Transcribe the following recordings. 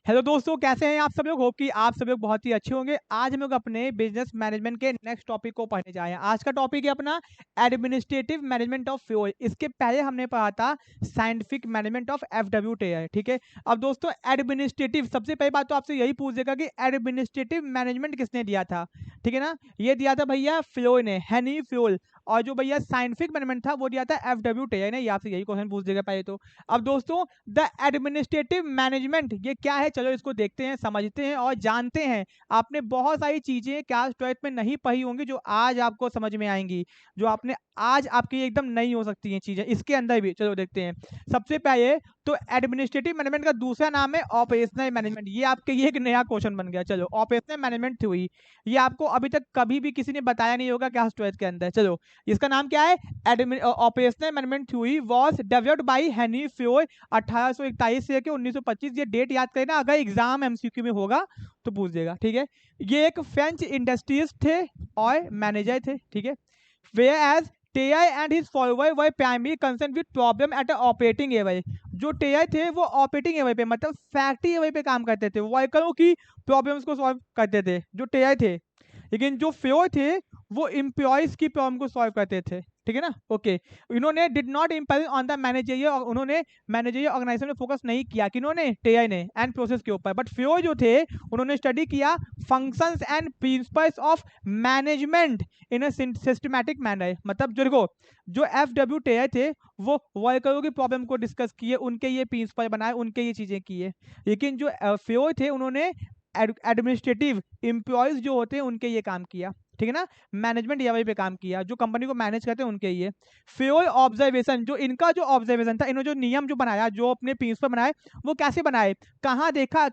Hello दोस्तों, कैसे हैं आप सब लोग। होप कि आप सब लोग बहुत ही अच्छे होंगे। आज हम लोग अपने बिजनेस मैनेजमेंट के नेक्स्ट टॉपिक को पढ़ने जा रहे हैं। आज का टॉपिक है अपना एडमिनिस्ट्रेटिव मैनेजमेंट ऑफ फ्यूल। इसके पहले हमने पढ़ा था साइंटिफिक मैनेजमेंट ऑफ एफडब्ल्यूटीआई। ठीक है, अब दोस्तों एडमिनिस्ट्रेटिव, सबसे पहली बात तो आपसे यही पूछ देगा कि एडमिनिस्ट्रेटिव मैनेजमेंट किसने दिया था। ठीक है ना, ये दिया था भैया फ्लोय ने, हेनी फ्यूल। और जो भैया साइंटिफिक मैनेजमेंट था वो दिया था एफडब्ल्यूटीआई ने। ये आपसे यही क्वेश्चन पूछ देगा पहले तो। अब दोस्तों द एडमिनिस्ट्रेटिव मैनेजमेंट ये क्या है, चलो इसको देखते हैं, समझते हैं और जानते हैं। आपने बहुत सारी चीजें क्लास 12 में नहीं पढ़ी होंगी जो आज आपको समझ में आएंगी, जो आपने आज आपकी एकदम नई हो सकती हैं चीजें इसके अंदर भी। चलो देखते हैं। सबसे पहले तो एडमिनिस्ट्रेटिव मैनेजमेंट का दूसरा नाम है ऑपरेशनल मैनेजमेंट। ये आपके लिए एक नया क्वेश्चन बन गया। चलो ऑपरेशनल मैनेजमेंट हुई, ये आपको अभी तक कभी भी किसी ने बताया नहीं होगा क्लास 12 के अंदर। चलो इसका नाम क्या है, operational management theory was developed by Henry Fayol 1841 से लेकर 1925। ये डेट याद करना, अगर एग्जाम एमसीक्यू में होगा तो पूछ देगा। ठीक है, ये एक फ्रेंच इंडस्ट्रियलिस्ट थे और मैनेजर थे। ठीक है, whereas Taylor and his follower were primary concern with problem at operating level. जो टेयर थे वो ऑपरेटिंग लेवल पे, मतलब फैक्ट्री लेवल पे काम करते थे, वर्करों की प्रॉब्लम्स को सॉल्व करते थे जो टेयर थे। लेकिन जो फ्योर थे वो एम्प्लॉयज की प्रॉब्लम को सॉल्व करते थे। ठीक है ना, ओके। इन्होंने did not Imphal on the managerial, उन्होंने मैनेजरियल ऑर्गेनाइजेशन में फोकस नहीं किया, किन्होंने, टेआई ने, एंड प्रोसेस के ऊपर। बट फ्योर जो थे उन्होंने स्टडी किया functions and principles of management in a systematic manner. मतलब जो देखो, जो एफडब्ल्यू टेआई थे वो वर्करों की प्रॉब्लम को डिस्कस किए, उनके ये प्रिंसिपल बनाए, उनके ये चीजें किए। लेकिन जो फ्योर थे उन्होंने एडमिनिस्ट्रेटिव एम्प्लॉयज जो होते हैं उनके ये काम किया। ठीक है ना, मैनेजमेंट लेवल पे काम किया, जो कंपनी को मैनेज करते हैं उनके ये। फ्योर ऑब्जर्वेशन, जो इनका जो ऑब्जर्वेशन था, इन्होंने जो नियम जो बनाया, जो अपने प्रिंसिपल बनाए, वो कैसे बनाए, कहाँ देखा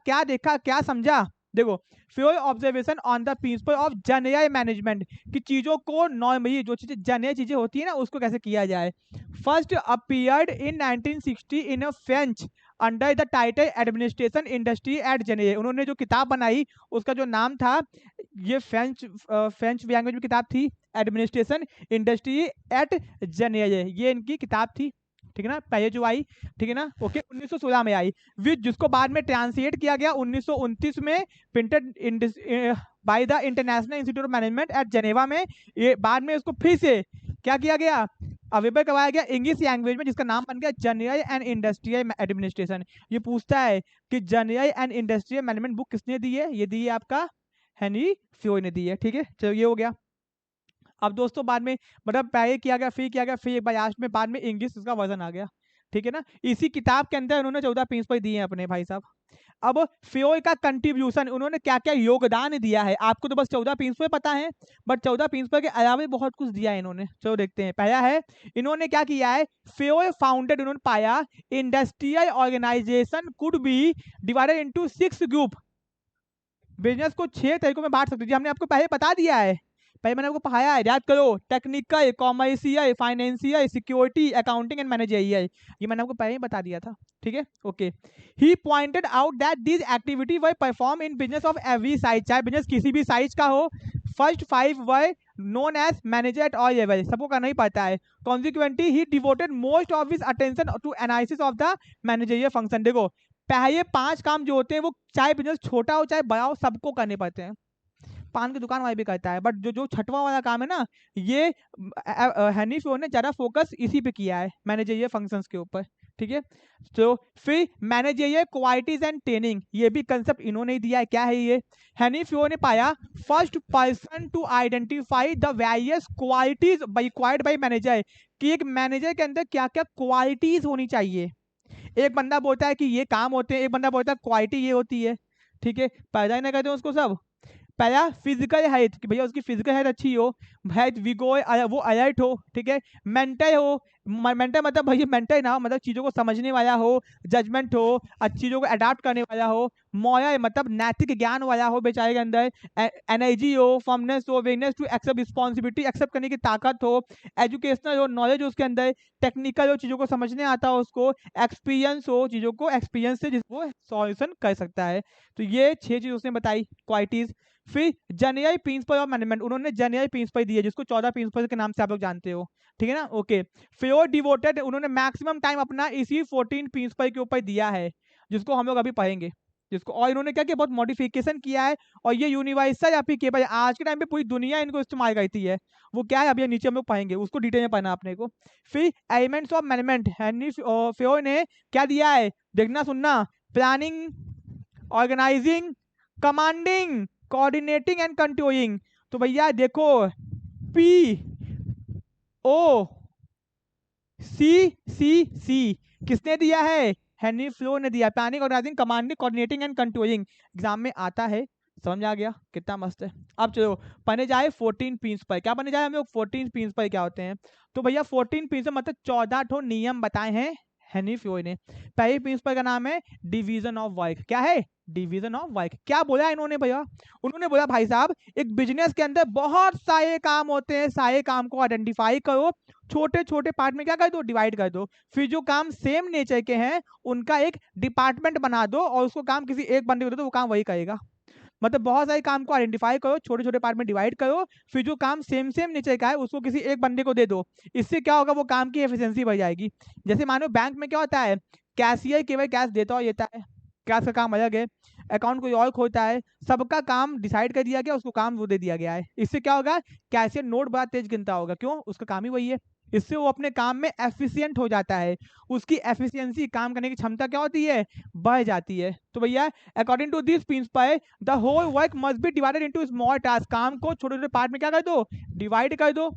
क्या समझा। देखो, Fayol observation on the principle of general management, कि चीजों को नॉर्मली जो चीजें जनरल चीजें होती है ना उसको कैसे किया जाए। First appeared in 1960 in a French under the title administration industry at जेनेरे। उन्होंने जो किताब बनाई उसका जो नाम था, ये फ्रेंच लैंग्वेज में किताब थी, एडमिनिस्ट्रेशन इंडस्ट्री एट जेनेरे, ये इनकी किताब थी। ठीक है ना, पहले जो आई, ठीक है ना, ओके, 1916 में आई, विच जिसको बाद में ट्रांसलेट किया गया 1929 में, printed by the international institute of management eight Geneva में। ये बाद में उसको फिर से क्या किया गया, अवेलेबल करवाया गया इंग्लिश लैंग्वेज में, जिसका नाम बन गया जनरल एंड इंडस्ट्रियल एडमिनिस्ट्रेशन। ये पूछता है कि general and industrial management book किसने दी है, ये दी है आपका हेनरी फ्योय ने दी है। ठीक है, चलो ये हो गया। अब दोस्तों बाद में, मतलब पहले किया गया, फिर किया गया, फिर एक बार लास्ट में बाद में इंग्लिश इसका वर्जन आ गया। ठीक है ना, इसी किताब के अंदर उन्होंने 14 प्रिंसिपल दिए हैं अपने भाई साहब। अब फ्योय का कंट्रीब्यूशन, उन्होंने क्या क्या योगदान दिया है, आपको तो बस 14 प्रिंसिपल पता है, बट 14 प्रिंसिपल के अलावा भी बहुत कुछ दिया है इन्होंने। चलो देखते हैं। पहला है, इन्होंने क्या किया है, फ्योय फाउंडेड, उन्होंने पाया industrial organisation could be divided into 6 group. Business को 6 तरीकों में बांट सकते हैं, हमने आपको पहले बता दिया है, पहले मैंने आपको पढ़ाया है, याद करो। Technical, commercial, financial, security, accounting and managerial, ये मैंने आपको पहले ही बता दिया था। ठीक है, okay. He pointed out that these activity were perform in business of every size, चाहे बिजनेस किसी भी साइज का हो। First 5 were known as manager at all level, सबको करना ही पड़ता है। Consequently he devoted most of his attention to analysis of the managerial function. देखो, पहले 5 काम जो होते हैं वो चाहे बिजनेस छोटा हो चाहे बड़ा हो, सबको करने पड़ते हैं। पान की दुकान वाला भी करता है, बट जो जो छठवां वाला काम है ना, ये हेनी फ्योर ने ज्यादा फोकस इसी पे किया है, मैनेजरियल फंक्शंस के ऊपर। ठीक है, तो फिर मैनेजरियल क्वालिटीज एंड ट्रेनिंग, ये भी कंसेप्ट इन्होंने ही दिया है। क्या है ये, हेनी फ्योर ने पाया first person to identify the various qualities required by manager, कि एक मैनेजर के अंदर क्या क्या क्वालिटीज होनी चाहिए। एक बंदा बोलता है कि ये काम होते हैं, एक बंदा बोलता है क्वालिटी ये होती है। ठीक है, पैदा ही ना करते हैं उसको सब। पहला फिजिकल हेल्थ, कि भैया उसकी फिजिकल हेल्थ अच्छी हो, हेल्थ विगो, वो अलर्ट हो। ठीक है, मेंटल हो, मेंटल मतलब भैया मेंटल ना हो, मतलब चीजों को समझने वाला हो, जजमेंट हो, अच्छी चीजों को अडाप्ट करने वाला हो। मोरल मतलब नैतिक ज्ञान वाला हो बेचारे के अंदर। एनर्जी हो, फर्मनेस हो, willingness to accept responsibility, accept करने की ताकत हो। एजुकेशनल हो, नॉलेज हो उसके अंदर। टेक्निकल हो, चीजों को समझने आता हो उसको। एक्सपीरियंस हो, चीजों को एक्सपीरियंस से जिसको सॉल्यूशन कर सकता है। तो ये 6 चीज उसने बताई, क्वालिटीज। फिर जनरल प्रिंसिपल ऑफ मैनेजमेंट, उन्होंने जनरल प्रिंसिपल दिए, जिसको 14 प्रिंसिपल के नाम से आप लोग जानते हो। ठीक है ना, ओके। फ्योर डिवोटेड, उन्होंने मैक्सिमम टाइम अपना इसी 14 प्रिंसिपल के ऊपर दिया है, जिसको हम लोग अभी पढ़ेंगे। जिसको, और इन्होंने क्या किया, बहुत मॉडिफिकेशन किया है, और ये यूनिवर्सल एप्लीकेबल है। आज के टाइम पे पूरी दुनिया इनको इस्तेमाल करती है। वो क्या है, अभी ये नीचे हम लोग पढ़ेंगे, उसको डिटेल में पढ़ना अपने को। फिर elements of management, Henry Fayol ने क्या दिया है, देखना सुनना, planning, organising, commanding, coordinating and controlling. तो भैया देखो, पी ओ सी किसने दिया है, हेनरी फ्लो ने दिया। Planning, organising, commanding, coordinating and controlling, exam में आता है, समझ में आ गया, कितना मस्त है। अब चलो पढ़ने जाए 14 प्रिंसिपल, क्या पढ़ने जाए हम लोग, 14 प्रिंसिपल क्या होते हैं। तो भैया 14 प्रिंसिपल मतलब 14 ठो नियम बताए हैं हेनरी फ्लोय ने। पहले प्रिंसिपल का नाम है डिवीजन ऑफ वर्क। क्या है, डिवीजन ऑफ वर्क। क्या बोला इन्होंने भैया, उन्होंने बोला भाई साहब, एक बिजनेस के अंदर बहुत सारे काम होते हैं, सारे काम को आइडेंटिफाई करो, छोटे छोटे पार्ट में क्या कर दो, डिवाइड कर दो, फिर जो काम सेम नेचर के हैं उनका एक डिपार्टमेंट बना दो, और उसको काम किसी एक बंदे को दे दो, वो काम वही करेगा। मतलब बहुत सारे काम को आइडेंटिफाई करो, छोटे छोटे पार्ट में डिवाइड करो, फिर जो काम सेम सेम नेचर का है उसको किसी एक बंदे को दे दो। इससे क्या होगा, वो काम की एफिशिएंसी बढ़ जाएगी। जैसे मानो बैंक में क्या होता है, कैशियर केवल कैश देता और लेता है, कैश का काम अलग है, अकाउंट कोई और खोलता है, सबका काम डिसाइड कर दिया गया, उसको काम वो दे दिया गया है। इससे क्या होगा, कैशियर नोट बड़ा तेज गिनता होगा, क्यों, उसका काम ही वही है। इससे वो अपने काम में एफिशिएंट हो जाता है, उसकी एफिशिएंसी, काम करने की क्षमता क्या होती है, बढ़ जाती है। तो भैया according to this principle the whole work must be divided into small task, काम को छोटे छोटे पार्ट में क्या कर दो, डिवाइड कर दो,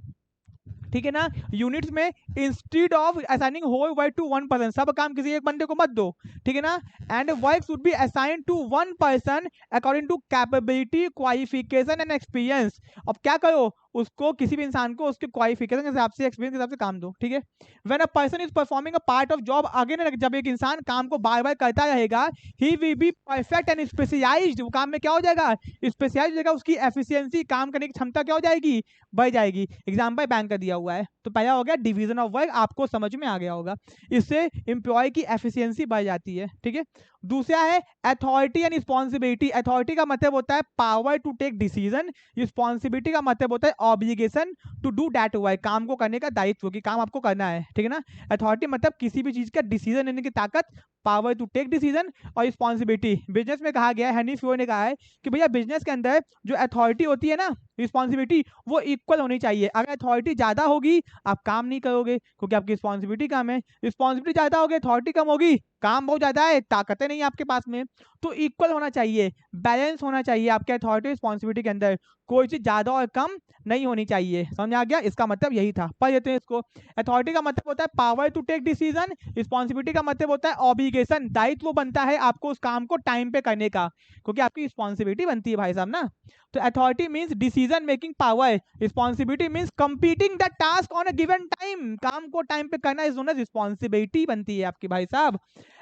ठीक है ना। यूनिट्स में instead of assigning whole work to one person, सब काम किसी एक बंदे को मत दो, ठीक है ना। And work should be assign to one person according to capability, qualification and experience. अब क्या करो, उसको किसी भी इंसान को उसके क्वालिफिकेशन के हिसाब से, एक्सपीरियंस के हिसाब से काम दो, ठीक है। When a person is performing a part of job, again जब एक इंसान काम को बार बार करता रहेगा, he will be perfect and specialised, वो काम में क्या हो जाएगा, स्पेशलाइज्ड हो जाएगा, उसकी एफिशिएंसी, काम करने की क्षमता क्या हो जाएगी, बढ़ जाएगी। एग्जाम्पल बैंक का दिया हुआ है, तो पहला हो गया डिवीजन ऑफ वर्क, आपको समझ में आ गया होगा, इससे एम्प्लॉय की एफिशिएंसी बढ़ जाती है, ठीक है। दूसरा है अथॉरिटी एंड रिस्पॉन्सिबिलिटी। अथॉरिटी का मतलब होता है power to take decision, responsibility का मतलब होता है obligation to do that work, काम को करने का दायित्व, कि काम आपको करना है, ठीक है ना। अथॉरिटी मतलब किसी भी चीज का डिसीजन लेने की ताकत, पावर टू टेक डिसीजन, और रिस्पॉन्सिबिलिटी बिजनेस में कहा गया है, हेनरी फ्योय ने कहा है कि भैया बिजनेस के अंदर जो अथॉरिटी होती है ना, रिस्पॉन्सिबिलिटी, वो इक्वल होनी चाहिए। अगर अथॉरिटी ज्यादा होगी आप काम नहीं करोगे, क्योंकि आपकी रिस्पॉन्सिबिलिटी कम है, रिस्पॉन्सिबिलिटी ज्यादा होगी, अथॉरिटी कम होगी, काम बहुत ज्यादा है, ताकतें नहीं आपके पास में। तो इक्वल होना चाहिए, बैलेंस होना चाहिए आपके अथॉरिटी रिस्पॉन्सिबिलिटी के अंदर, कोई चीज ज्यादा और कम नहीं होनी चाहिए, समझ आ गया, इसका मतलब यही था। पढ़ लेते हैं इसको। अथॉरिटी का मतलब होता है power to take decision, responsibility का मतलब होता है ऑब्लिगेशन, दायित्व बनता है आपको उस काम को टाइम पे करने का, क्योंकि आपकी रिस्पॉन्सिबिलिटी बनती है भाई साहब ना। तो authority means decision making power, responsibility means completing the task on a given time, काम को टाइम पे करना, इस दोनों रिस्पॉन्सिबिलिटी बनती है आपकी भाई साहब।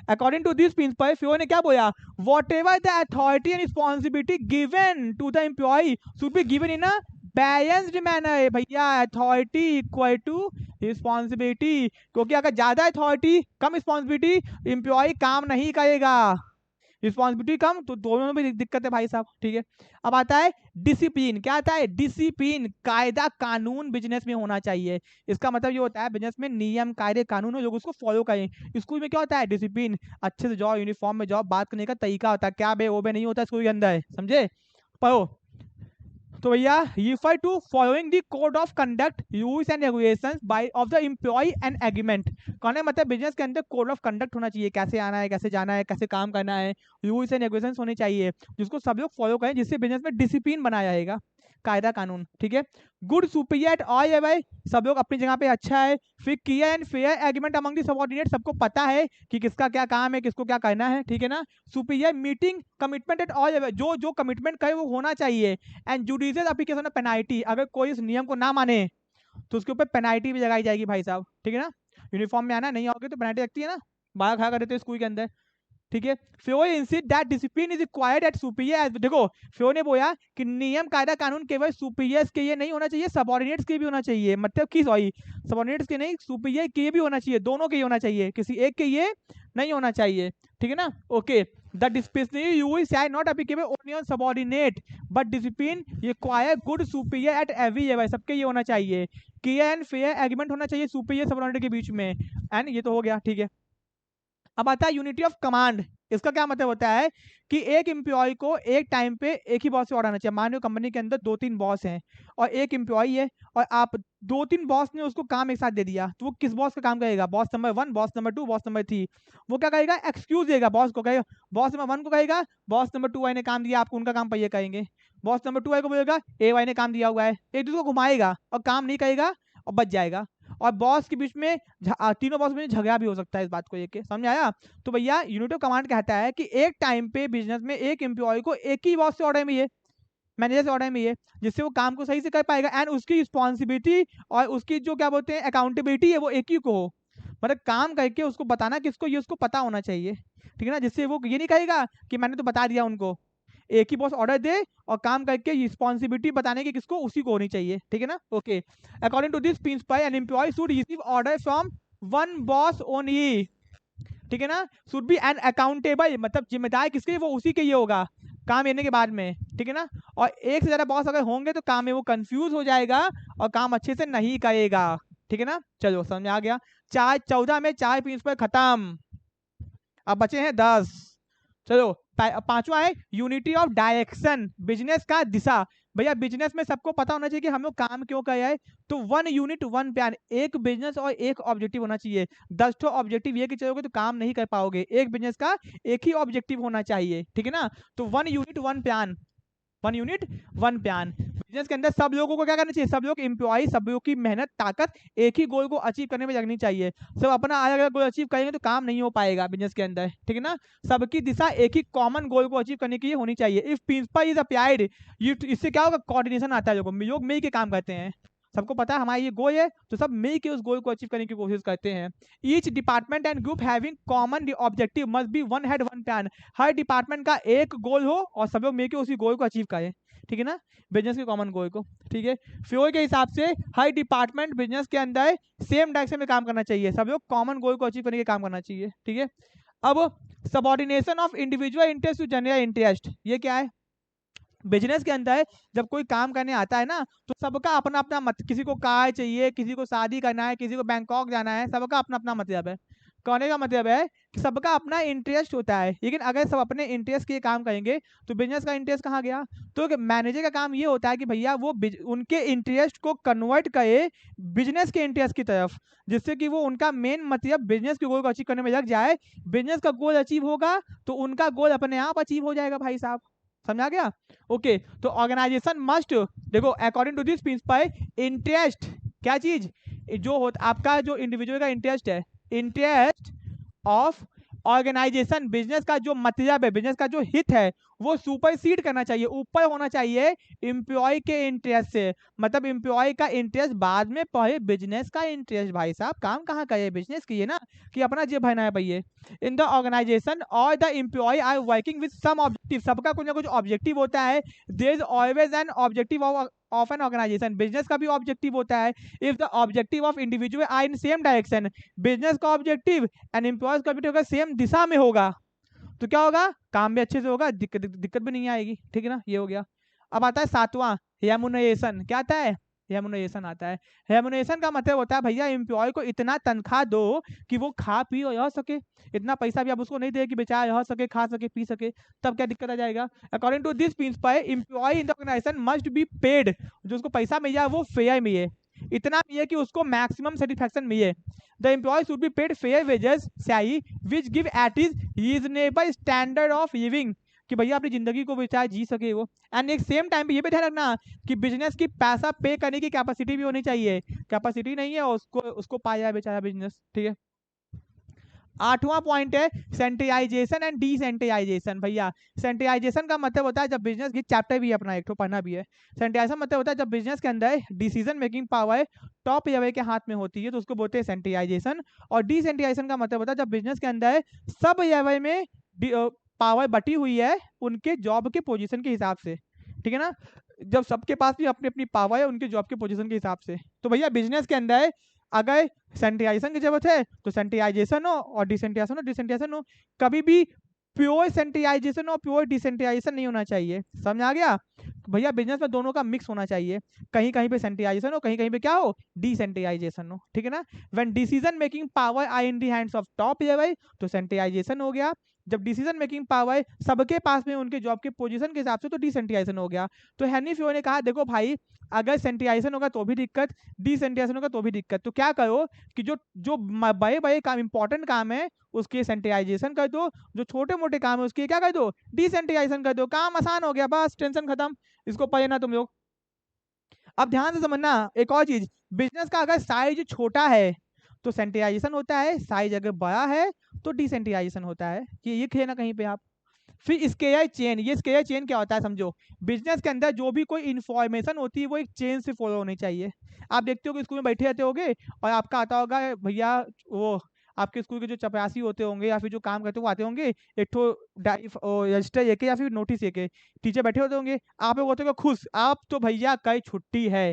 According to this principle, Fayol ने क्या बोला, whatever the authority and responsibility given to the employee should be given in a balanced manner. भैया अथॉरिटी इक्वल टू रिस्पॉन्सिबिलिटी, क्योंकि अगर ज्यादा अथॉरिटी कम रिस्पॉन्सिबिलिटी, एम्प्लॉय काम नहीं करेगा, रिस्पॉन्सिबिलिटी कम, तो दोनों में भी दिक्कत है भाई साहब, ठीक है। अब आता है डिसिप्लिन। क्या आता है, डिसिप्लिन, कायदा कानून बिजनेस में होना चाहिए। इसका मतलब ये होता है बिजनेस में नियम कायदे कानून हो, लोग उसको फॉलो करें। स्कूल में क्या होता है, डिसिप्लिन, अच्छे से जाओ, यूनिफॉर्म में जाओ, बात करने का तरीका होता है, क्या बे वो बे नहीं होता स्कूल के अंदर, समझे, पढ़ो। तो भैया refer to following the code of conduct rules and regulations by of the employee and agreement. कहने मतलब बिजनेस के अंदर कोड ऑफ कंडक्ट होना चाहिए, कैसे आना है, कैसे जाना है, कैसे काम करना है, रूल्स एंड रेगुलेशंस होने चाहिए जिसको सब लोग फॉलो करें, जिससे बिजनेस में डिसिप्लिन बनाया जाएगा, कायदा कानून, ठीक है। गुड सुपीरियर एट ऑल है भाई, सब लोग अपनी जगह पे अच्छा है। फिर clear and fair agreement among the subordinate, सबको पता है कि किसका क्या काम है, किसको क्या करना है, ठीक है ना। Superior meeting commitment at all, जो जो कमिटमेंट करे वो होना चाहिए। And judicial application of penalty, अगर कोई इस नियम को ना माने तो उसके ऊपर पेनाल्टी भी लगाई जाएगी भाई साहब, ठीक है ना। यूनिफॉर्म में आना नहीं आओगे तो पेनाल्टी लगती है ना, बाहर खड़ा कर देते हैं स्कूल के अंदर, ठीक है। Fayol insist that discipline is required at superior, देखो फ्योय ने बोला कि नियम कायदा कानून केवल सुपीरियर्स के लिए नहीं होना चाहिए, सबऑर्डिनेट्स के भी होना चाहिए, मतलब की सॉरी सबऑर्डिनेट्स के नहीं, सुपीरियर के भी होना चाहिए, दोनों के ही होना चाहिए, किसी एक के ये नहीं होना चाहिए, ठीक है ना। Okay, the disciplinary rule shall not applicable only on subordinate but discipline require good superior at every level, सबके ये होना चाहिए। क्लियर एंड फेयर एग्रीमेंट होना चाहिए सुपीरियर सबऑर्डिनेट के बीच में, एंड ये तो हो गया, ठीक है। अब आता है यूनिटी ऑफ कमांड। इसका क्या मतलब होता है कि एक एम्प्लॉय को एक टाइम पे एक ही बॉस से ऑर्डर आना चाहिए। मान लो कंपनी के अंदर 2-3 बॉस हैं और एक एम्प्लॉय है, और आप 2-3 बॉस ने उसको काम एक साथ दे दिया, तो वो किस बॉस का काम करेगा? Boss number 1, boss number 2, boss number 3। वो क्या करेगा? एक्सक्यूज देगा बॉस को, कहेगा बॉस नंबर 1 को कहेगा बॉस नंबर 2 वाई ने काम दिया आपको, उनका काम पर ये करेंगे। बॉस नंबर 2 वाई को बोलेगा ए वाई ने काम दिया हुआ है। एक दूसरे को घुमाएगा और काम नहीं करेगा और बच जाएगा। और बॉस के बीच में तीनों बॉस में झगड़ा भी हो सकता है इस बात को लेके, समझ आया? तो भैया यूनिट ऑफ कमांड कहता है कि एक टाइम पे बिजनेस में एक एम्प्लॉय को एक ही बॉस से ऑर्डर में ये मैनेजर से ऑर्डर में ये, जिससे वो काम को सही से कर पाएगा, एंड उसकी रिस्पॉन्सिबिलिटी और उसकी जो क्या बोलते हैं अकाउंटेबिलिटी है वो एक ही को हो। मतलब काम करके उसको बताना किसको, ये उसको पता होना चाहिए, ठीक है ना? जिससे वो ये नहीं कहेगा कि मैंने तो बता दिया उनको। एक ही बॉस ऑर्डर दे और काम करके रिस्पॉन्सिबिलिटी बताने की किसको, उसी को होनी चाहिए, ठीक है ना? Okay, according to this principle an employee should receive order from one boss only, ठीक है ना? शुड बी एन अकाउंटेबल, मतलब जिम्मेदार किसके, वो उसी के ये होगा काम लेने के बाद में, ठीक है ना? और एक से ज्यादा बॉस अगर होंगे तो काम में वो कंफ्यूज हो जाएगा और काम अच्छे से नहीं करेगा, ठीक है ना? चलो समझ आ गया। 14 में 4 प्रिंसिपल खत्म, अब बचे हैं 10। चलो पांचवा है यूनिटी ऑफ डायरेक्शन, बिजनेस का दिशा। भैया बिजनेस में सबको पता होना चाहिए कि हम लोग काम क्यों कर रहे हैं। तो 1 यूनिट 1 प्लान, एक बिजनेस और एक ऑब्जेक्टिव होना चाहिए। 10 तो ऑब्जेक्टिव ये कि चलोगे तो काम नहीं कर पाओगे, एक बिजनेस का एक ही ऑब्जेक्टिव होना चाहिए, ठीक है ना? तो 1 unit 1 plan, 1 unit 1 plan. Business के अंदर सब लोगों को क्या करना चाहिए? सब लोग एम्प्लॉय, सब लोगों की मेहनत ताकत एक ही गोल को अचीव करने में लगनी चाहिए। सब अपना अलग अलग गोल अचीव करेंगे तो काम नहीं हो पाएगा बिजनेस के अंदर, ठीक है ना? सबकी दिशा एक ही कॉमन गोल को अचीव करने की होनी चाहिए। इफ प्रिंसिपल इज अप्लाइड, इससे क्या होगा? कोऑर्डिनेशन आता है, लोग मिल के काम करते हैं। सबको पता है हमारा ये गोल है, तो सब मिल के उस गोल को अचीव करने की कोशिश करते हैं। Each department and group having common objective must be one head one plan. Her department का एक गोल हो और सब लोग मिलकर उसी गोल को अचीव करें, ठीक है ना? बिजनेस के कॉमन गोल को, ठीक है? फ्यूल के हिसाब से हर डिपार्टमेंट बिजनेस के अंदर सेम डायरेक्शन में काम करना चाहिए, सब लोग कॉमन गोल को अचीव करने के काम करना चाहिए, ठीक है? अब subordination of individual interest to general interest, ये क्या है? बिजनेस के अंदर जब कोई काम करने आता है ना, तो सबका अपना अपना मत, किसी को कार चाहिए, किसी को शादी करना है, किसी को बैंकॉक जाना है, सबका अपना अपना मतलब है। कहने का मतलब है कि सबका अपना इंटरेस्ट होता है, लेकिन अगर सब अपने इंटरेस्ट के काम करेंगे तो बिजनेस का इंटरेस्ट कहाँ गया? तो मैनेजर का काम ये होता है कि भैया वो उनके इंटरेस्ट को कन्वर्ट करे बिजनेस के इंटरेस्ट की तरफ, जिससे कि वो उनका मेन मतलब बिजनेस के गोल को अचीव करने में लग जाए। बिजनेस का गोल अचीव होगा तो उनका गोल अपने आप अचीव हो जाएगा भाई साहब, समझा गया? ओके, तो ऑर्गेनाइजेशन मस्ट, देखो according to this principle, interest क्या चीज, जो होता आपका जो इंडिविजुअल का इंटरेस्ट है, इंटरेस्ट ऑफ ऑर्गेनाइजेशन, बिजनेस का जो मतलब है, बिजनेस का जो हित है, वो सुपरसीड करना चाहिए, ऊपर होना चाहिए एम्प्लॉय के इंटरेस्ट से। मतलब एम्प्लॉय का इंटरेस्ट बाद में, पहले बिजनेस का इंटरेस्ट। भाई साहब काम कहाँ करे? बिजनेस की है ना, कि अपना जेब भरना है भैया। इन द ऑर्गेनाइजेशन और the employee are working with some objective, सबका कुछ ना कुछ ऑब्जेक्टिव होता है। There is always an objective of an organisation, business का भी ऑब्जेक्टिव होता है। If the objective of individual are in same direction, business का ऑब्जेक्टिव एंड एम्प्लॉयज का ऑब्जेक्टिव सेम दिशा में होगा, तो क्या होगा? काम भी अच्छे से होगा, दिक्कत भी नहीं आएगी, ठीक है ना? ये हो गया। अब आता है 7वां, रेम्युनरेशन। क्या आता है? रेम्युनरेशन आता है। रेम्युनरेशन का मतलब होता है भैया एम्प्लॉय को इतना तनख्वाह दो कि वो खा पी और रह सके। इतना पैसा भी आप उसको नहीं दे कि बेचारा रह सके, खा सके, पी सके, तब क्या दिक्कत आ जाएगा? According to this principle, employee in the organisation must be paid, जो उसको पैसा मिल जाए वो फेयर मिले, इतना मिले कि उसको मैक्सिमम सेटिस्फैक्शन मिले। The employee should be paid fair wages, salary, which give at his reasonable standard of living, कि भैया अपनी जिंदगी को बेचारा जी सके वो। एंड एक सेम टाइम पे ये भी ध्यान रखना कि बिजनेस की पैसा पे करने की कैपेसिटी भी होनी चाहिए। कैपेसिटी नहीं है उसको पाया बेचारा बिजनेस, ठीक है? 8वां पॉइंट है सेंट्रलाइजेशन एंड डिसेंट्रलाइजेशन। भैया सेंट्रलाइजेशन का मतलब होता है जब बिजनेस की, चैप्टर भी है अपना, एक तो पढ़ना भी है। सेंट्रलाइजेशन मतलब होता है जब बिजनेस के अंदर decision making power top level के हाथ में होती है, तो उसको बोलते हैं सेंट्रलाइजेशन। और डिसेंट्रलाइजेशन का मतलब होता है जब बिजनेस के अंदर सब लेवल में पावर बटी हुई है उनके जॉब के पोजीशन के हिसाब से, ठीक है ना? जब सबके पास भी अपनी अपनी पावर है उनके जॉब के पोजीशन के हिसाब से, तो भैया बिजनेस के अंदर अगर सेंट्रलाइजेशन की जरूरत है तो सेंट्रलाइजेशन हो, और डिसेंट्रलाइजेशन हो। कभी भी प्योर सेंट्रलाइजेशन और प्योर डिसेंट्रलाइजेशन नहीं होना चाहिए, समझ आ गया? भैया बिजनेस में दोनों का मिक्स होना चाहिए, कहीं कहीं पे सेंट्रलाइजेशन हो, कहीं कहीं पे क्या हो, डिसेंट्रलाइजेशन हो, ठीक है ना। When decision making power I in the hands of top level, तो सेंट्रलाइजेशन हो गया। जब डिसीजन मेकिंग पावर सबके पास में उनके जॉब के पोजीशन के हिसाब से, तो डिसेंट्रलाइजेशन हो गया। तो हेनरी फियो ने कहा देखो भाई, अगर सेंट्रलाइजेशन होगा तो भी दिक्कत, डिसेंट्रलाइजेशन होगा तो भी दिक्कत, तो क्या करो कि जो जो बड़े बड़े काम, इंपॉर्टेंट काम है उसके सेंट्रलाइजेशन कर दो, जो छोटे मोटे काम है उसके क्या कर दो, डिसेंट्रलाइजेशन कर दो, काम आसान हो गया, बस टेंशन खत्म। इसको पढ़े ना तुम लोग। अब ध्यान से समझना एक और चीज, बिजनेस का अगर साइज छोटा है तो सेंट्रलाइजेशन होता है, साइज अगर बड़ा है तो डिसेंट्रलाइजेशन होता है, कि ये खेलना कहीं पे आप। फिर स्केयर चेन, ये स्केयर चेन क्या होता है समझो, बिजनेस के अंदर जो भी कोई इन्फॉर्मेशन होती है वो एक चेन से फॉलो होनी चाहिए। आप देखते हो कि स्कूल में बैठे रहते होगे और आपका आता होगा भैया, वो आपके स्कूल के जो चपरासी होते होंगे या फिर जो काम करते हो वो आते होंगे, एक ठो रजिस्टर लेके या फिर नोटिस लेके, टीचर बैठे होते होंगे, आप लोग होते हो खुश, आप तो भैया कल छुट्टी है।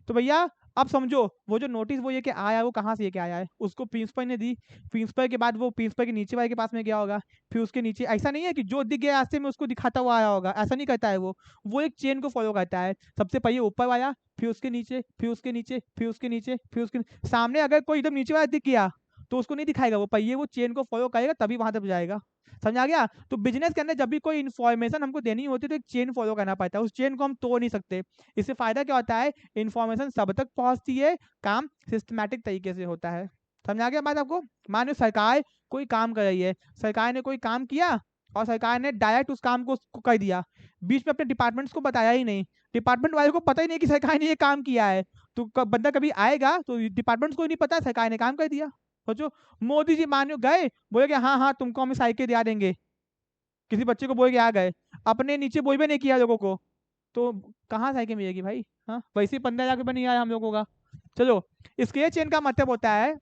तो भैया अब समझो, वो जो नोटिस वो ये कि आया है वो कहाँ से ये क्या आया है, उसको प्रिंसिपल ने दी, प्रिंसिपल के बाद वो प्रिंसिपल के नीचे वाले के पास में गया होगा, फिर उसके नीचे, ऐसा नहीं है कि जो दिख गया रास्ते में उसको दिखाता हुआ आया होगा, ऐसा नहीं करता है वो एक चेन को फॉलो करता है। सबसे पहले ऊपर आया, फिर उसके नीचे, फिर उसके नीचे, फिर उसके नीचे, फिर उसके सामने, अगर कोई एकदम नीचे वाला दिख गया तो उसको नहीं दिखाएगा, वो पहिए वो चेन को फॉलो करेगा तभी वहां तक जाएगा। समझा गया। तो बिजनेस के अंदर जब भी कोई इन्फॉर्मेशन हमको देनी होती है तो एक चेन फॉलो करना पड़ता है, उस चेन को हम तोड़ नहीं सकते। इससे फायदा क्या होता है, इन्फॉर्मेशन सब तक पहुंचती है, काम सिस्टमैटिक तरीके से होता है। समझा गया बात आपको। मान लो सरकार कोई काम कर रही है, सरकार ने कोई काम किया और सरकार ने डायरेक्ट उस काम को उसको कर दिया, बीच में अपने डिपार्टमेंट्स को बताया ही नहीं, डिपार्टमेंट वाले को पता ही नहीं कि सरकार ने ये काम किया है, तो बंदा कभी आएगा तो डिपार्टमेंट्स को ही नहीं पता सरकार ने काम कर दिया। सोचो, मोदी जी मानो गए, बोले कि हाँ हाँ तुमको हम साइकिल दिला देंगे, किसी बच्चे को बोल के आ गए, अपने नीचे बोल भी नहीं किया लोगों को, तो कहाँ साइकिल मिलेगी भाई। हाँ, वैसे ही 15 लाख रुपये नहीं आया हम लोगों का। चलो, स्केल चेन का मतलब होता है,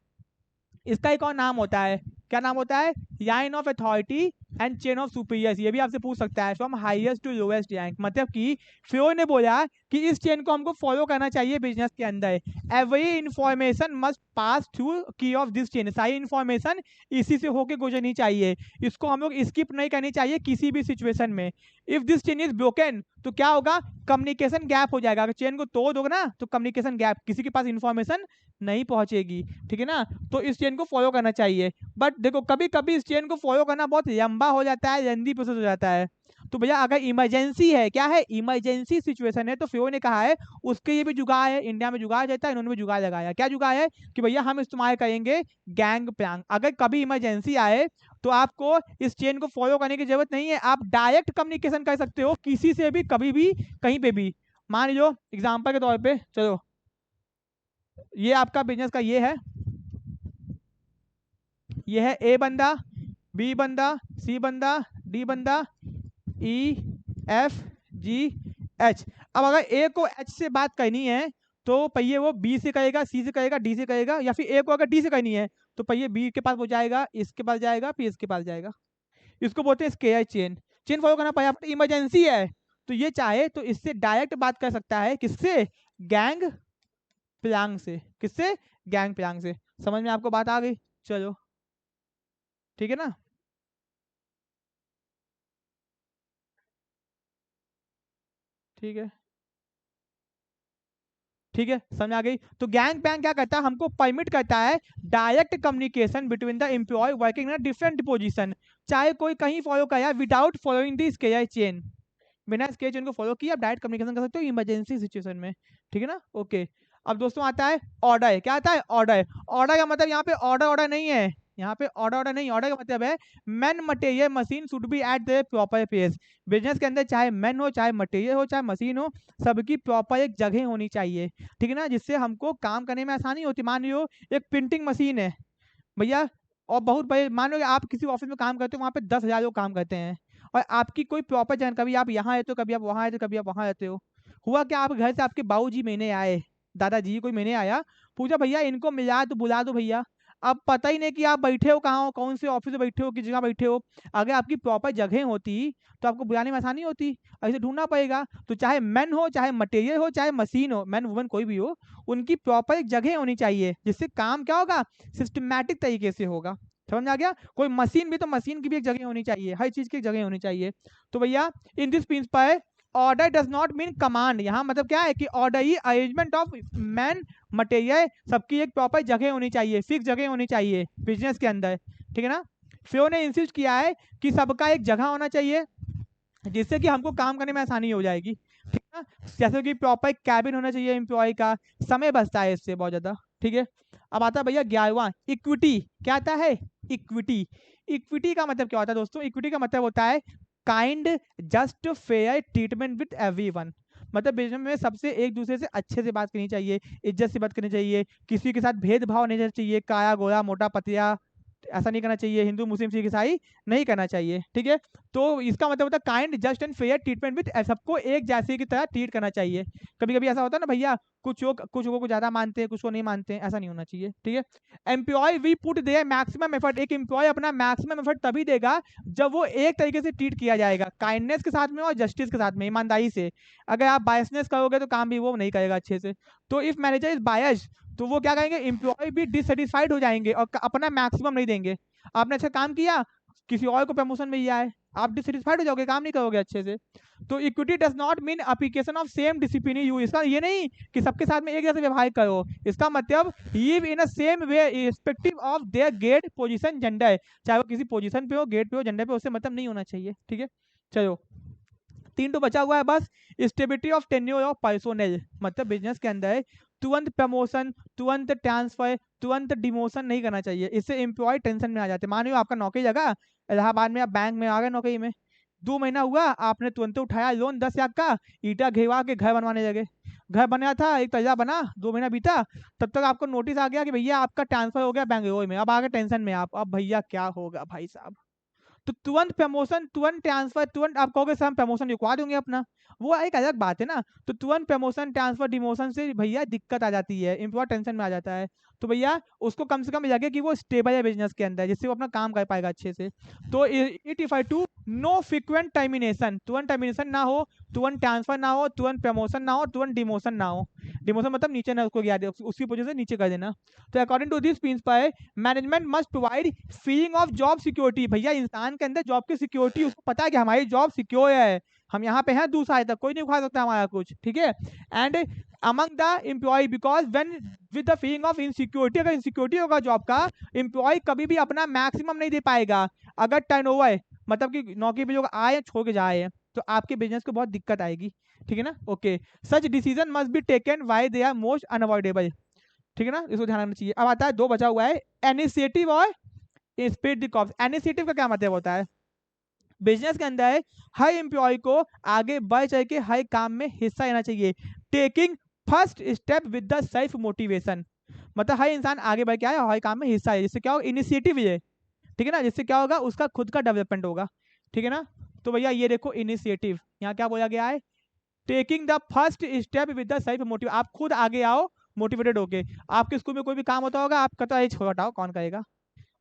इसका एक और नाम होता है, क्या नाम होता है, line of authority and chain of superiors. ये भी आपसे पूछ सकता है, from highest to lowest rank, मतलब कि फ्योर ने बोला कि इस चेन को हमको फॉलो करना चाहिए बिजनेस के अंदर। Every information must pass through की ऑफ दिस चेन, सारी इंफॉर्मेशन इसी से होके गुजरनी चाहिए, इसको हम लोग स्किप नहीं करनी चाहिए किसी भी सिचुएशन में। If this chain is broken तो क्या होगा, कम्युनिकेशन गैप हो जाएगा, अगर चेन को तोड़ दोगे ना तो कम्युनिकेशन गैप, किसी के पास इंफॉर्मेशन नहीं पहुंचेगी, ठीक है ना। तो इस चेन को फॉलो करना चाहिए, बट देखो कभी कभी इस चेन को फॉलो करना बहुत लंबा हो जाता है, लेंदी प्रोसेस हो जाता है। तो भैया अगर इमरजेंसी है, क्या है, इमरजेंसी सिचुएशन है, तो फियो ने कहा है उसके ये भी जुगाड़ है, इंडिया में जुगाड़ रहता है, इन्होंने भी जुगाड़ लगाया। क्या जुगाड़ है कि भैया हम इस्तेमाल करेंगे गैंग प्लैंक, अगर कभी इमरजेंसी आए तो आपको इस चेन को फॉलो करने की जरूरत नहीं है, आप डायरेक्ट कम्युनिकेशन कर सकते हो किसी से भी, कभी भी, कहीं पे भी। मान लो एग्जाम्पल के तौर पे, चलो ये आपका बिजनेस का ये है ए बंदा, बी बंदा, सी बंदा, डी बंदा, ई एफ जी एच। अब अगर ए को एच से बात करनी है तो पहिए वो बी से करेगा, सी से करेगा, डी से करेगा, या फिर ए को अगर डी से करनी है तो पहिए बी के पास वो जाएगा, इसके पास जाएगा, फिर इसके पास जाएगा। इसको बोलते हैं स्केयर चेन। चेन फॉलो करना पड़ेगा, इमरजेंसी है तो ये चाहे तो इससे डायरेक्ट बात कर सकता है, किससे, गैंग प्लांग से, किससे, गैंग प्लांग से। समझ में आपको बात आ गई। चलो ठीक है ना। ठीक है, ठीक है, समझ आ गई। तो गैंग पैंग क्या करता है, हमको परमिट करता है direct communication between the employee working in different position, चाहे कोई कहीं फॉलो करे, without following the scalar chain, बिना स्केयर चेन को फॉलो किया आप डायरेक्ट कम्युनिकेशन कर सकते हो इमरजेंसी सिचुएशन में, ठीक है ना। ओके, अब दोस्तों आता है ऑर्डर। क्या आता है, ऑर्डर। ऑर्डर का मतलब यहाँ पे ऑर्डर ऑर्डर नहीं है, यहाँ पे ऑर्डर ऑर्डर नहीं, ऑर्डर का मतलब है man material machine should be at the proper place. Business के अंदर चाहे मैन हो, चाहे मटेरियल हो, चाहे मशीन हो, सबकी प्रॉपर एक जगह होनी चाहिए, ठीक है ना, जिससे हमको काम करने में आसानी होती। मान लो एक प्रिंटिंग मशीन है भैया, और बहुत बड़े, मान लो कि आप किसी ऑफिस में काम करते हो, वहाँ पे 10,000 लोग काम करते हैं, और आपकी कोई प्रॉपर जान, कभी आप यहाँ आए तो कभी आप वहाँ आए तो कभी आप वहाँ रहते हो। हुआ क्या, आप घर से आपके बाबूजी महीने आए, दादाजी कोई महीने आया, पूछा भैया इनको मिला तो बुला दो भैया। अब पता ही नहीं कि आप बैठे हो कहाँ हो, कौन से ऑफिस में बैठे हो, किस जगह बैठे हो। अगर आपकी प्रॉपर जगह होती तो आपको बुलाने में आसानी होती, ऐसे ढूंढना पड़ेगा। तो चाहे मैन हो, चाहे मटेरियल हो, चाहे मशीन हो, मैन वुमन कोई भी हो, उनकी प्रॉपर एक जगह होनी चाहिए, जिससे काम क्या होगा, सिस्टमैटिक तरीके से होगा। समझ में आ गया। कोई मशीन भी तो मशीन की भी एक जगह होनी चाहिए, हर चीज की एक जगह होनी चाहिए। तो भैया in this principle order does not mean command. यहाँ मतलब क्या है कि order he arrangement of man material, सबकी एक प्रॉपर जगह होनी चाहिए, फिक्स जगह होनी चाहिए बिजनेस के अंदर, ठीक है ना। फिर ने इंसिस्ट किया है कि सबका एक जगह होना चाहिए जिससे कि हमको काम करने में आसानी हो जाएगी, ठीक है ना। जैसे कि प्रॉपर कैबिन होना चाहिए एम्प्लॉय का, समय बचता है इससे बहुत ज्यादा, ठीक है। अब आता है भैया 11वां, इक्विटी। क्या आता है? इक्विटी। इक्विटी का मतलब क्या होता है दोस्तों? इक्विटी का मतलब होता है kind just fair treatment with everyone. मतलब बिजनेस में सबसे एक दूसरे से अच्छे से बात करनी चाहिए, इज्जत से बात करनी चाहिए, किसी के साथ भेदभाव नहीं रहना चाहिए, काया गोरा मोटा पतला ऐसा नहीं करना चाहिए, हिंदू मुस्लिम सिख ईसाई नहीं करना चाहिए, ठीक है। तो इसका मतलब होता है kind just and fair treatment with, सबको एक जैसे की तरह ट्रीट करना चाहिए। कभी कभी ऐसा होता है ना भैया, कुछ लोगों को ज्यादा मानते हैं, कुछ को नहीं मानते हैं, ऐसा नहीं होना चाहिए, ठीक है। Employee we put their maximum effort. एक एम्प्लॉय अपना मैक्सिमम एफर्ट तभी देगा जब वो एक तरीके से ट्रीट किया जाएगा, काइंडनेस के साथ में और जस्टिस के साथ में, ईमानदारी से। अगर आप बायसनेस करोगे तो काम भी वो नहीं करेगा अच्छे से। तो इफ मैनेजर इज बायस, तो वो क्या करेंगे, एम्प्लॉय भी डिससेटिस्फाइड हो जाएंगे और अपना मैक्सिमम नहीं देंगे। आपने अच्छा काम किया, किसी और को प्रमोशन मिल जाए, आप डिससेटिस्फाइड हो जाओगे, काम नहीं करोगे अच्छे से। तो equity does not mean application of same discipline you. इसका ये नहीं कि सबके साथ में एक जैसे व्यवहार करो, इसका मतलब live in a same way respective of their grade position gender. चाहे वो किसी पोजीशन पे हो, ग्रेड पे हो, जेंडर पे, उससे मतलब नहीं होना चाहिए, ठीक है। चलो 3 तो बचा हुआ है बस। Stability of tenure of personnel. मतलब बिजनेस के अंदर तुरंत प्रमोशन, तुरंत ट्रांसफर, तुरंत डिमोशन नहीं करना चाहिए, इससे एम्प्लॉय टेंशन में आ जाते हैं। मान लो आपका नौकरी लगा इलाहाबाद में, आप बैंक में आ गए नौकरी में, 2 महीना हुआ, आपने तुरंत उठाया लोन 10 लाख का, ईटा घेवा के घर बनवाने लगे। घर बना था, एक तजा बना, 2 महीना बीता, तब तक आपको नोटिस आ गया कि भैया आपका ट्रांसफर हो गया बेंगलोर में। अब आगे टेंशन में आप, अब भैया क्या होगा भाई साहब। तो तुरंत प्रमोशन, तुरंत ट्रांसफर, तुरंत आप कहोगे सर हम प्रमोशन रिकवा देंगे अपना, वो एक अलग बात है ना। तो तुरंत प्रमोशन ट्रांसफर डिमोशन से भैया दिक्कत आ जाती है, एम्प्लॉय टेंशन में आ जाता है। तो भैया उसको कम से कम लगे कि वो स्टेबल है बिजनेस के अंदर, जिससे वो अपना काम कर पाएगा अच्छे से। तो इट इफाई टू नो फ्रिक्वेंट टर्मिनेशन, तुरंत टर्मिनेशन ना हो, तुरंत ट्रांसफर ना हो, तुरंत प्रमोशन ना हो, तुरंत डिमोशन ना हो। डिमोशन मतलब नीचे ना, उसको याद है उसकी वजह से नीचे कर देना। तो according to this principle management must provide feeling of job security. भैया इंसान के अंदर जॉब की सिक्योरिटी, उसको पता है कि हमारी जॉब सिक्योर है, हम यहाँ पे हैं 2 साल तक, कोई नहीं उखा सकता हमारा कुछ, ठीक है। And among the employee, because when with the feeling of insecurity, अगर इनसिक्योरिटी होगा जॉब का, एम्प्लॉय कभी भी अपना मैक्सिमम नहीं दे पाएगा। अगर टर्नओवर मतलब कि नौकरी पे लोग आए छोड़ के जाए, तो आपके बिजनेस को बहुत दिक्कत आएगी, ठीक है ना। Okay, such decision must be taken why they are most unavoidable, ठीक है ना, इसको ध्यान रखना चाहिए। अब आता है 2 बचा हुआ है, इनिशिएटिव और स्पीड द कॉप्स। इनिशिएटिव का क्या मतलब होता है? बिजनेस के अंदर हर एम्प्लॉय को आगे बढ़ चढ़ के हर काम में हिस्सा लेना चाहिए। Taking first step with the self motivation, मतलब हर इंसान आगे बढ़ के आए और हर काम में हिस्सा है, जिससे क्या होगा, इनिशिएटिव ये, ठीक है ना, जिससे क्या होगा, उसका खुद का डेवलपमेंट होगा, ठीक है ना। तो भैया ये देखो इनिशिएटिव, यहाँ क्या बोला गया है, taking the first step with the self motive. आप खुद आगे आओ मोटिवेटेड होके। आपके स्कूल में कोई भी काम होता होगा, आप कहता है छोड़ हटाओ कौन करेगा,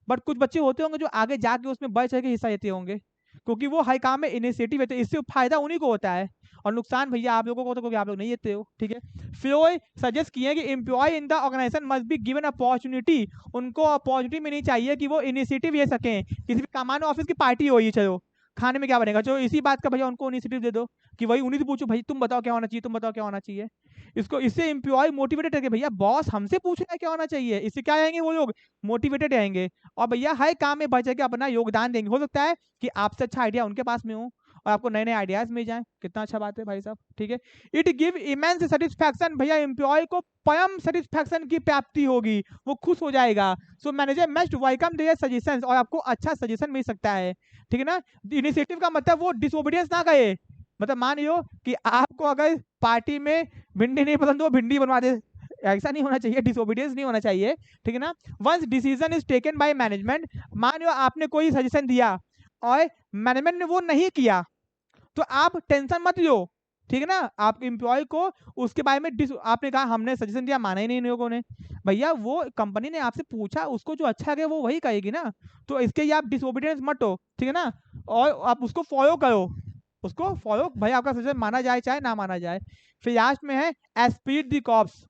बट कुछ बच्चे होते होंगे जो आगे जाके उसमें बढ़ चढ़ के हिस्सा लेते होंगे, क्योंकि वो हर काम में इनिशिएटिव लेते हैं, इससे फायदा उन्हीं को होता है और नुकसान भैया आप लोगों को, तो क्योंकि आप लोग नहीं लेते हो, ठीक है। फ्लोय सजेस्ट किए कि employee in the organisation must be given opportunity, उनको अपॉर्चुनिटी मिलनी चाहिए कि वो इनिशिएटिव ले सकें। किसी भी कमानो ऑफिस की पार्टी हो रही, चलो खाने में क्या बनेगा, चलो इसी बात का भैया उनको इनिशिएटिव दे दो कि वही उन्हीं से पूछो, भाई तुम बताओ क्या होना चाहिए, तुम बताओ क्या होना चाहिए। इसको, इससे एम्प्लॉय मोटिवेटेड है कि भैया बॉस हमसे पूछ रहा है क्या होना चाहिए, इससे क्या आएंगे वो लोग मोटिवेटेड रहेंगे और भैया हर काम में बढ़ चढ़ के अपना योगदान देंगे। हो सकता है कि आपसे अच्छा आइडिया उनके पास में हो और आपको नए नए आइडियाज मिल जाए, कितना अच्छा बात है भाई साहब, ठीक है। इट गिव इमेंस सेटिस्फैक्शन, भैया एम्प्लॉय को परम सेटिस्फैक्शन की प्राप्ति होगी, वो खुश हो जाएगा। So manager must welcome their suggestions, और आपको अच्छा सजेशन मिल सकता है, ठीक है ना। इनिशिएटिव का मतलब वो डिसओबीडियंस ना करे, मतलब मान लो कि आपको अगर पार्टी में भिंडी नहीं पसंद हो, भिंडी बनवा दे, ऐसा नहीं होना चाहिए, डिसओबीडियंस नहीं होना चाहिए, ठीक है ना। Once decision is taken by management, मान लो आपने कोई सजेशन दिया और मैनेजमेंट ने वो नहीं किया, तो आप टेंशन मत लो, ठीक है ना। आप एम्प्लॉय को उसके बारे में आपने कहा हमने सजेशन दिया, माना ही नहीं लोगों ने, भैया वो कंपनी ने आपसे पूछा, उसको जो अच्छा लगे वो वही कहेगी ना, तो इसके लिए आप डिसओबीडियंस मत हो, ठीक है ना। और आप उसको फॉलो करो, उसको फॉलो, भाई आपका सजेशन माना जाए चाहे ना माना जाए। फिर लास्ट में है एस्पीड द कॉप्स,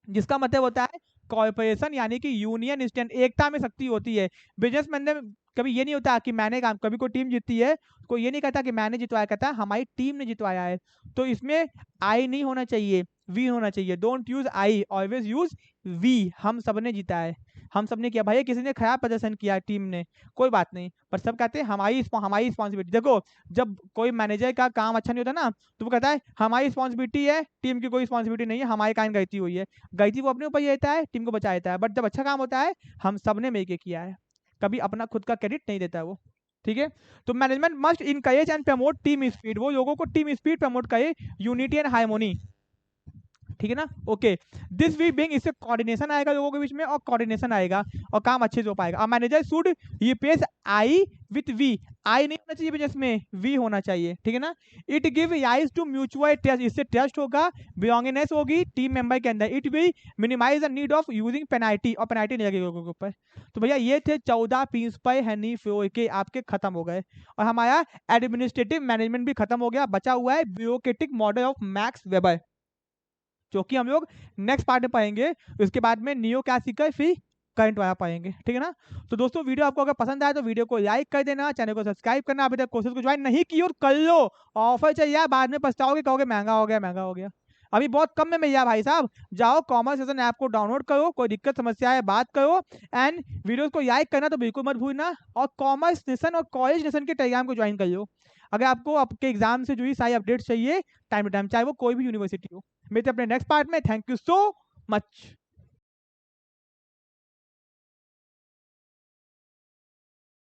जिसका मतलब होता है कॉर्पोरेशन यानी कि यूनियन स्टैंड, एकता में शक्ति होती है। बिजनेसमैन में कभी ये नहीं होता कि मैंने काम, कभी कोई टीम जीतती है कोई ये नहीं कहता कि मैंने जितवाया, कहता है हमारी टीम ने जितवाया है। तो इसमें आई नहीं होना चाहिए, वी होना चाहिए। Don't use I, always use we. हम सबने जीता है, हम सबने किया। भाई किसी ने खराब प्रदर्शन किया टीम ने, कोई बात नहीं, पर सब कहते हैं हमारी रिस्पॉन्सिबिलिटी। देखो जब कोई मैनेजर का काम अच्छा नहीं होता ना, तो वो कहता है हमारी रिस्पॉन्सिबिलिटी है, टीम की कोई रिस्पॉन्सिबिलिटी नहीं है, हमारे कारण गलती हुई है। गलती वो अपने ऊपर ही रहता है, टीम को बचा देता है। बट जब अच्छा काम होता है, हम सबने मिलकर किया है, कभी अपना खुद का क्रेडिट नहीं देता है वो। ठीक है, तो management must encourage and promote team spirit, वो लोगों को टीम स्पिरिट प्रमोट करे, यूनिटी एंड हार्मोनी। ठीक है ना, ओके। दिस वी बिंग, इससे कोऑर्डिनेशन आएगा लोगों के बीच में, और कोऑर्डिनेशन आएगा और काम अच्छे से हो पाएगा। A manager should replace I with we, I नहीं होना चाहिए बिजनेस में, वी होना चाहिए। ठीक है ना, it give rise to mutual trust, इससे ट्रस्ट होगा, बिलोंगिंगनेस होगी टीम मेंबर के अंदर। It will minimise the need of using penalty, और पेनाल्टी नहीं लगेगी लोगों के ऊपर। तो भैया ये थे 14 प्रिंसिपल हेनरी फ्योल के, आपके खत्म हो गए। और हमारा एडमिनिस्ट्रेटिव मैनेजमेंट भी खत्म हो गया, बचा हुआ है bureaucratic model of max weber, जो कि हम लोग नेक्स्ट पार्ट में पाएंगे। उसके बाद में नियो क्लासिकल फिर करंट वाला पाएंगे। ठीक है ना, तो दोस्तों वीडियो आपको अगर पसंद आया तो वीडियो को लाइक कर देना, चैनल को सब्सक्राइब करना, अभी तक कोर्सेज को ज्वाइन नहीं की और कर लो, ऑफर चाहिए, बाद में पछताओगे, कहोगे महंगा हो गया महंगा हो गया। अभी बहुत कम में मिल गया भाई साहब, जाओ कॉमर्स सेशन ऐप को डाउनलोड करो, कोई दिक्कत समस्या है बात करो, एंड वीडियोस को लाइक करना तो बिल्कुल मत भूलना, और कॉमर्स नेशन और कॉलेज नेशन के टेलीग्राम को ज्वाइन कर लो, अगर आपको आपके एग्जाम से जुड़ी सारी अपडेट्स चाहिए टाइम टू टाइम, चाहे वो कोई भी यूनिवर्सिटी हो। मिलते हैं अपने नेक्स्ट पार्ट में, थैंक यू सो मच।